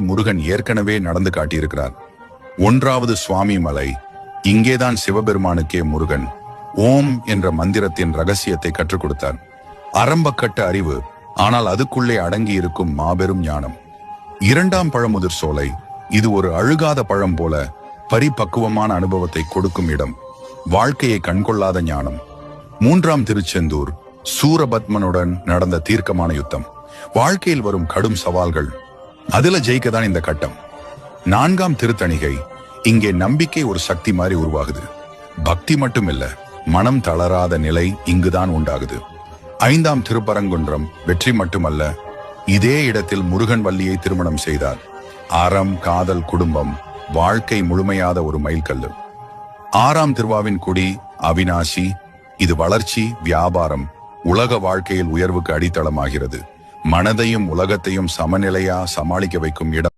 முருகன் ஏற்கனவே நடந்து காட்டியிருக்கிறார். 1வது சுவாமி மலை. இங்கேதான் சிவபெருமானுக்கே முருகன் ஓம் என்ற மந்திரத்தின் ரகசியத்தை கற்றுக் கொடுத்தார். ஆரம்பக்கட்ட அறிவு, ஆனால் அதுக்குள்ளே அடங்கி இருக்கும் மாபெரும் ஞானம். 2ஆம் பழமுதிர் சோலை. இது ஒரு அழுகாத பழம் போல பரிபக்குவமான அனுபவத்தை கொடுக்கும் இடம். வாழ்க்கையை கண்கொள்ளாத ஞானம். 3ஆம் திருச்செந்தூர். சூரபத்மனுடன் நடந்த தீர்க்கமான யுத்தம். வாழ்க்கையில் வரும் கடும் சவால்கள், அதுல ஜெயிக்கதான் இந்த கட்டம். 4ஆம் திருத்தணிகை. இங்கே நம்பிக்கை ஒரு சக்தி மாதிரி உருவாகுது. பக்தி மட்டும் இல்ல, மனம் தளராத நிலை இங்குதான் உண்டாகுது. 5ஆம் திருப்பரங்குன்றம். வெற்றி மட்டுமல்ல, இதே இடத்தில் முருகன் வள்ளியை திருமணம் செய்தார். அறம், காதல், குடும்பம், வாழ்க்கை முழுமையாத ஒரு மைல்கல்லு. 6ஆம் திருவாவின்குடி அவினாசி. இது வளர்ச்சி, வியாபாரம், உலக வாழ்க்கையில் உயர்வுக்கு அடித்தளமாகிறது. மனதையும் உலகத்தையும் சமநிலையா சமாளிக்க வைக்கும் இடம்.